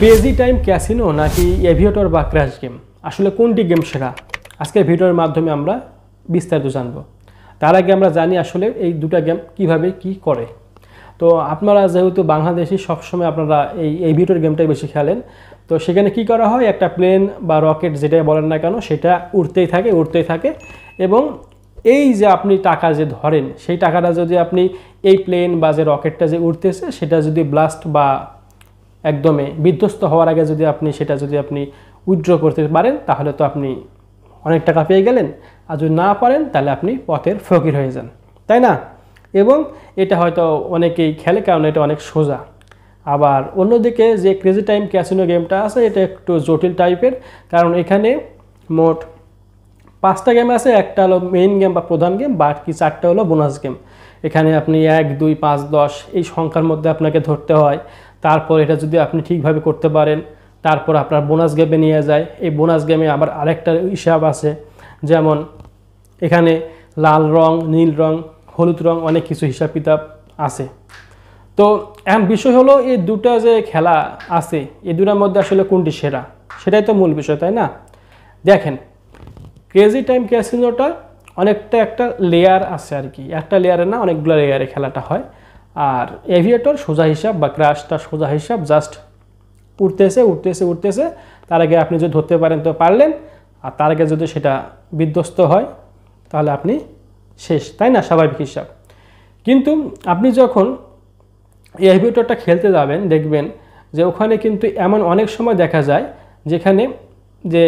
Crazy time casino নাকি aviator বা crash game, আসলে কোনটি গেম সেরা? আজকের ভিডিওর মাধ্যমে আমরা বিস্তারিত জানব। তার আগে আমরা জানি আসলে এই দুটা গেম কিভাবে কি করে। তো আপনারা যেহেতু বাংলাদেশি, সবসময় আপনারা এই এভিয়েটর গেমটাই বেশি খেলেন। তো সেখানে কি করা হয়, একটা প্লেন বা রকেট যেটাই বলেন না কেন সেটা উড়তেই থাকে এবং এই যে আপনি টাকা যে ধরেন সেই টাকাটা যদি আপনি এই প্লেন বা যে রকেটটা যে উড়তেছে সেটা যদি ব্লাস্ট বা একদমে বিধ্বস্ত হওয়ার আগে যদি আপনি উইথড্র করতে পারেন তাহলে তো আপনি অনেক টাকা পেয়ে গেলেন, আর যদি না পারেন তাহলে আপনি পথের ফকির হয়ে যান, তাই না? এবং এটা হয়তো অনেকেই খেলে কারণ এটা অনেক সোজা। আবার অন্যদিকে যে ক্রেজি টাইম ক্যাসিনো গেমটা আছে এটা একটু জটিল টাইপের, কারণ এখানে মোট 5টা গেম আছে। একটা হলো মেইন গেম বা প্রধান গেম, বাকি 4টা হলো বোনাস গেম। এখানে আপনি 1, 2, 5, 10 এই সংখ্যার মধ্যে আপনাকে ধরতে হয়। তারপর এটা যদি আপনি ঠিকভাবে করতে পারেন তারপর আপনার বোনাস গেমে নিয়ে যায়। এই বোনাস গেমে আবার আরেকটা হিসাব আছে, যেমন এখানে লাল রং, নীল রং, হলুদ রং, অনেক কিছু হিসাব কিতাব আছে। তো এখন বিষয় হলো এই দুটো যে খেলা আছে এই দুটার মধ্যে আসলে কোনটি সেরা, সেটাই তো মূল বিষয়, তাই না? দেখেন, ক্রেজি টাইম ক্যাসিনোটা অনেকটা একটা লেয়ার আছে আর কি, একটা লেয়ারে না অনেকগুলো লেয়ারে খেলাটা হয়। আর এভিয়েটর সোজা হিসাব বা ক্র্যাশটা সোজা হিসাব, জাস্ট উঠতেছে তার আগে আপনি যদি ধরতে পারেন তো পারলেন, আর তার আগে যদি সেটা বিধ্বস্ত হয় তাহলে আপনি শেষ, তাই না? স্বাভাবিক হিসাব। কিন্তু আপনি যখন এই এভিয়েটরটা খেলতে যাবেন দেখবেন যে ওখানে কিন্তু এমন অনেক সময় দেখা যায় যেখানে যে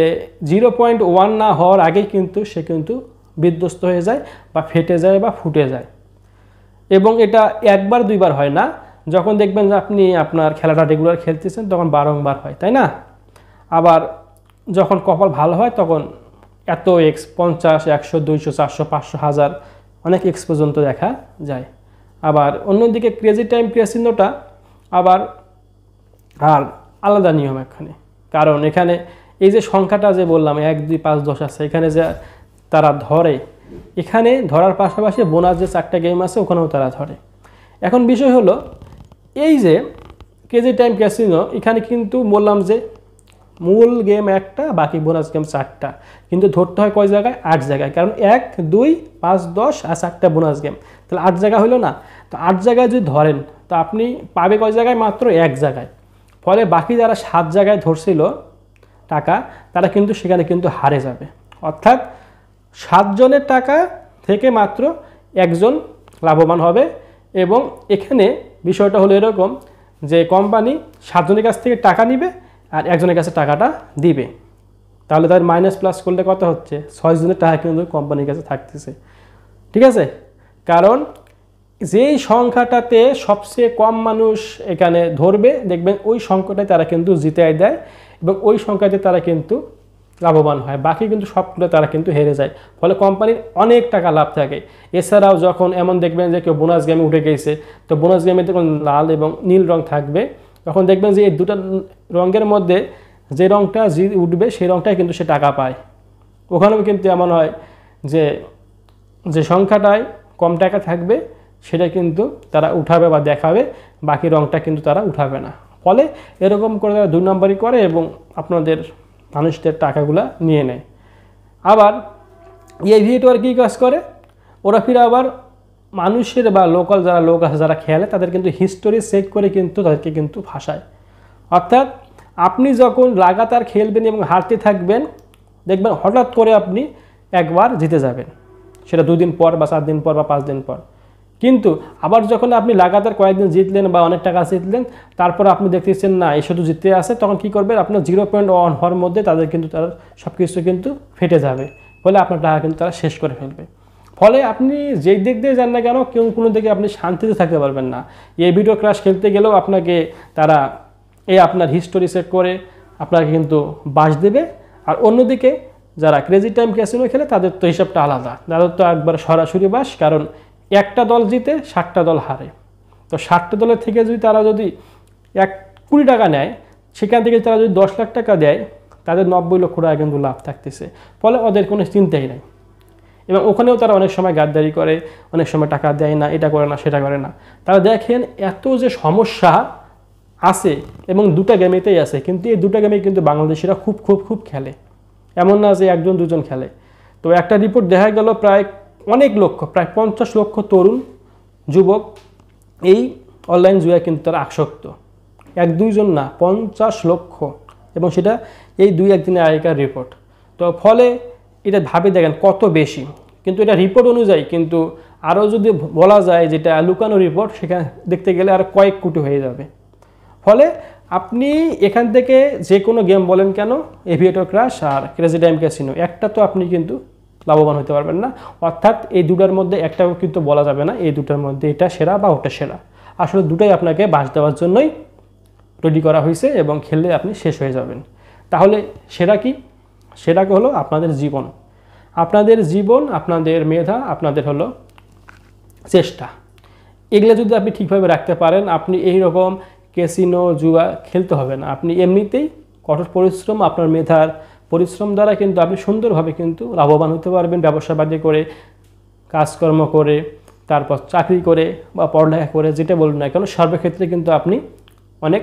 0.1 না হওয়ার আগেই কিন্তু সে কিন্তু বিধ্বস্ত হয়ে যায় বা ফেটে যায় বা ফুটে যায়। এবং এটা একবার দুইবার হয় না, যখন দেখবেন যে আপনি আপনার খেলাটা রেগুলার খেলতেছেন তখন বারংবার হয়, তাই না? আবার যখন কপাল ভালো হয় তখন এত এক্স 50, 100, 200, 400, 500, 1000 অনেক এক্স পর্যন্ত দেখা যায়। আবার অন্যদিকে ক্রেজি টাইম ক্যাসিনোটা আবার আর আলাদা নিয়ম এখানে, কারণ এখানে এই যে সংখ্যাটা যে বললাম 1, 2, 5, 10 আছে, এখানে যে তারা ধরে, এখানে ধরার পাশাপাশি বোনাস যে 4টা গেম আছে ওখানেও তারা ধরে। এখন বিষয় হলো এই যে ক্রেজি টাইম ক্যাসিনো, এখানে কিন্তু বললাম যে মূল গেম একটা, বাকি বোনাস গেম 4টা, কিন্তু ধরতে হয় কয় জায়গায়? 8 জায়গায়, কারণ 1, 2, 5, 10 আর 4টা বোনাস গেম, তাহলে 8 জায়গা হলো না? তো 8 জায়গায় যদি ধরেন তো আপনি পাবে কয় জায়গায়? মাত্র 1 জায়গায়। ফলে বাকি যারা 7 জায়গায় ধরছিল টাকা তারা কিন্তু সেখানে কিন্তু হারে যাবে, অর্থাৎ 7 জনের টাকা থেকে মাত্র 1 জন লাভবান হবে। এবং এখানে বিষয়টা হলো এরকম যে কোম্পানি 7 জনের কাছ থেকে টাকা নিবে আর 1 জনের কাছে টাকাটা দিবে, তাহলে তার মাইনাস প্লাস করলে কত হচ্ছে? 6 জনের টাকা কিন্তু কোম্পানির কাছে থাকতেছে, ঠিক আছে? কারণ যেই সংখ্যাটাতে সবচেয়ে কম মানুষ এখানে ধরবে দেখবেন ওই সংখ্যাটাই তারা কিন্তু জিতে দেয় এবং ওই সংখ্যাতে তারা কিন্তু লাভবান হয়, বাকি কিন্তু সবগুলো তারা কিন্তু হেরে যায়। ফলে কোম্পানির অনেক টাকা লাভ থাকে। এছাড়াও যখন এমন দেখবেন যে কেউ বোনাস গেমে উঠে গেছে, তো বোনাস গেমে যখন লাল এবং নীল রং থাকবে তখন দেখবেন যে এই দুটো রঙের মধ্যে যে রঙটা উঠবে সেই রঙটাই কিন্তু সে টাকা পায়। ওখানেও কিন্তু এমন হয় যে যে সংখ্যাটায় কম টাকা থাকবে সেটা কিন্তু তারা উঠাবে বা দেখাবে, বাকি রঙটা কিন্তু তারা উঠাবে না। ফলে এরকম করে তারা 2 নম্বরই করে এবং আপনাদের মানুষদের টাকাগুলা নিয়ে নেয়। আবার এভিয়েটর কী কাজ করে, ওরা ফিরে আবার মানুষের বা লোকাল যারা লোক আছে যারা খেলে তাদের কিন্তু হিস্টোরি চেক করে কিন্তু তাদেরকে কিন্তু ফাঁসায়। অর্থাৎ আপনি যখন লাগাতার খেলবেন এবং হারতে থাকবেন দেখবেন হঠাৎ করে আপনি একবার জিতে যাবেন, সেটা 2 দিন পর বা 4 দিন পর বা 5 দিন পর। কিন্তু আবার যখন আপনি লাগাতার কয়েকদিন জিতলেন বা অনেক টাকা জিতলেন তারপর আপনি দেখতেছেন না এই শুধু জিততে আসে, তখন কি করবেন? আপনার 0.1 হওয়ার মধ্যে তাদের কিন্তু তারা সব কিছু কিন্তু ফেটে যাবে, ফলে আপনার টাকা কিন্তু তারা শেষ করে ফেলবে। ফলে আপনি যেই দিক দিয়ে যান না কেন কোনো দিকে আপনি শান্তিতে থাকতে পারবেন না। এই ভিডিও ক্রাশ খেলতে গেলেও আপনাকে তারা আপনার হিস্টোরি চেক করে আপনাকে কিন্তু বাস দেবে। আর অন্যদিকে যারা ক্রেজি টাইম ক্যাসিনো খেলে তাদের তো হিসাবটা আলাদা, তাদের তো একবার সরাসরি বাস, কারণ একটা দল জিতে 7টা দল হারে। তো 7টা দলের থেকে যদি তারা যদি 20 টাকা নেয়, সেখান থেকে তারা যদি 10 লাখ টাকা দেয় তাদের 90 লক্ষ টাকা কিন্তু লাভ থাকতেছে। ফলে ওদের কোনো চিন্তাই নাই। এবং ওখানেও তারা অনেক সময় গাদ্দারি করে, অনেক সময় টাকা দেয় না, এটা করে না সেটা করে না। তারা দেখেন এত যে সমস্যা আছে এবং দুটো গেমেতেই আছে, কিন্তু এই দুটো গেমে কিন্তু বাংলাদেশিরা খুব খুব খুব খেলে, এমন না যে একজন দুজন খেলে। তো একটা রিপোর্ট দেখা গেল প্রায় অনেক লক্ষ, প্রায় 50 লক্ষ তরুণ যুবক এই অনলাইন জুয়ায় কিন্তু তারা আসক্ত, এক দুইজন না, 50 লক্ষ, এবং সেটা এই 2-1 দিনের আগেকার রিপোর্ট। তো ফলে এটা ভাবে দেখেন কত বেশি, কিন্তু এটা রিপোর্ট অনুযায়ী, কিন্তু আরও যদি বলা যায় যেটা লুকানো রিপোর্ট, সেখানে দেখতে গেলে আর কয়েক কোটি হয়ে যাবে। ফলে আপনি এখান থেকে যে কোনো গেম বলেন কেন, এভিয়েটর ক্রাশ আর ক্রেজি টাইম ক্যাসিনো, একটা তো আপনি কিন্তু লাভবান হতে পারবেন না। অর্থাৎ এই দুটার মধ্যে একটাও কিন্তু বলা যাবে না এই দুটার মধ্যে এটা সেরা বা ওটা সেরা। আসলে দুটাই আপনাকে বাস দেওয়ার জন্যই রেডি করা হয়েছে এবং খেললে আপনি শেষ হয়ে যাবেন। তাহলে সেরা কি? সেরা হলো আপনাদের জীবন, আপনাদের জীবন, আপনাদের মেধা, আপনাদের হলো চেষ্টা। এগুলো যদি আপনি ঠিকভাবে রাখতে পারেন, আপনি এই রকম ক্যাসিনো জুয়া খেলতে হবে না। আপনি এমনিতেই কঠোর পরিশ্রম, আপনার মেধার পরিশ্রম দ্বারা কিন্তু আপনি সুন্দরভাবে কিন্তু লাভবান হতে পারবেন, ব্যবসা বাণিজ্য করে, কাজকর্ম করে, তারপর চাকরি করে বা পড়ালেখা করে, যেটা বলুন না কেন, সর্বক্ষেত্রে কিন্তু আপনি অনেক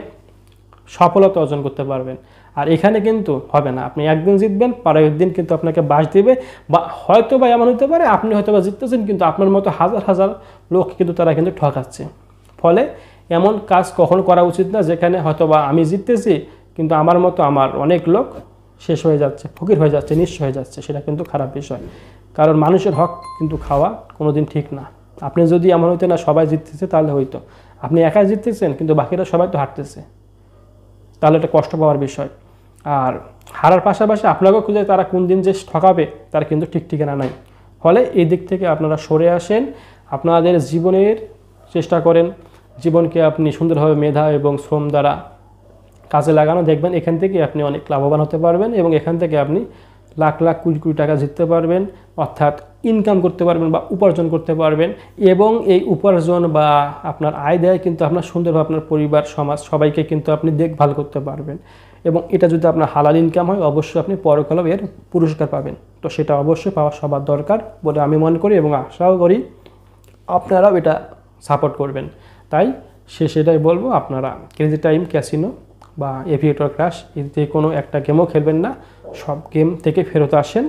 সফলতা অর্জন করতে পারবেন। আর এখানে কিন্তু হবে না আপনি একদিন জিতবেন, পরের দিন কিন্তু আপনাকে বাস দেবে, বা হয়তো বা এমন হতে পারে আপনি হয়তো বা জিততেছেন, কিন্তু আপনার মতো হাজার হাজার লোক কিন্তু তারা কিন্তু ঠকাচ্ছে। ফলে এমন কাজ কখনো করা উচিত না যেখানে হয়তো বা আমি জিততেছি কিন্তু আমার মতো আমার অনেক লোক শেষ হয়ে যাচ্ছে, ফকির হয়ে যাচ্ছে, নিঃস্ব হয়ে যাচ্ছে। সেটা কিন্তু খারাপ বিষয়, কারণ মানুষের হক কিন্তু খাওয়া কোনোদিন ঠিক না। আপনি যদি এমন হইতে না সবাই জিততেছে তাহলে হইতো, আপনি একাই জিততেছেন কিন্তু বাকিরা সবাই তো হারতেছে, তাহলে এটা কষ্ট পাওয়ার বিষয়। আর হারার পাশাপাশি আপনাকেও খুঁজে তারা কোন দিন যে ঠকাবে তার কিন্তু ঠিক ঠিকানা নাই। ফলে এই দিক থেকে আপনারা সরে আসেন, আপনাদের জীবনের চেষ্টা করেন, জীবনকে আপনি সুন্দরভাবে মেধা এবং শ্রম দ্বারা কাজে লাগানো, দেখবেন এখান থেকে আপনি অনেক লাভবান হতে পারবেন এবং এখান থেকে আপনি লাখ লাখ কোটি কোটি টাকা জিততে পারবেন, অর্থাৎ ইনকাম করতে পারবেন বা উপার্জন করতে পারবেন। এবং এই উপার্জন বা আপনার আয় দেয় কিন্তু আপনার সুন্দরভাবে আপনার পরিবার, সমাজ, সবাইকে কিন্তু আপনি দেখভাল করতে পারবেন। এবং এটা যদি আপনার হালাল ইনকাম হয়, অবশ্যই আপনি পরকালেও এর পুরস্কার পাবেন। তো সেটা অবশ্যই পাওয়া সবার দরকার বলে আমি মনে করি এবং আশাও করি আপনারাও এটা সাপোর্ট করবেন। তাই সেটাই বলবো, আপনারা ক্রেজি টাইম ক্যাসিনো বা এভিয়েটর ক্রাশ এতে কোনো একটা গেমও খেলবেন না, সব গেম থেকে ফেরত আসেন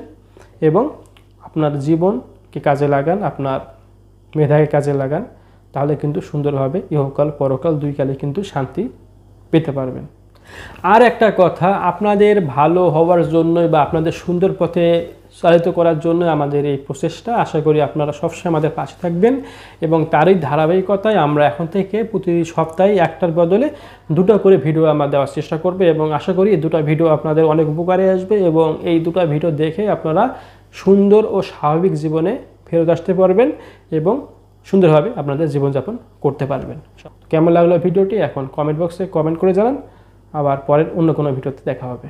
এবং আপনার জীবনকে কাজে লাগান, আপনার মেধাকে কাজে লাগান, তাহলে কিন্তু সুন্দরভাবে ইহকাল পরকাল দুই কালে কিন্তু শান্তি পেতে পারবেন। আর একটা কথা, আপনাদের ভালো হওয়ার জন্যই বা আপনাদের সুন্দর পথে চালিত করার জন্য আমাদের এই প্রচেষ্টা, আশা করি আপনারা সবসময় আমাদের পাশে থাকবেন এবং তারই ধারাবাহিকতায় আমরা এখন থেকে প্রতি সপ্তাহে একটার বদলে দুটো করে ভিডিও আমরা দেওয়ার চেষ্টা করব এবং আশা করি এই দুটো ভিডিও আপনাদের অনেক উপকারে আসবে এবং এই দুটো ভিডিও দেখে আপনারা সুন্দর ও স্বাভাবিক জীবনে ফেরত আসতে পারবেন এবং সুন্দরভাবে আপনাদের জীবনযাপন করতে পারবেন। কেমন লাগলো ভিডিওটি এখন কমেন্ট বক্সে কমেন্ট করে জানান, আবার পরের অন্য কোনো ভিডিওতে দেখা হবে।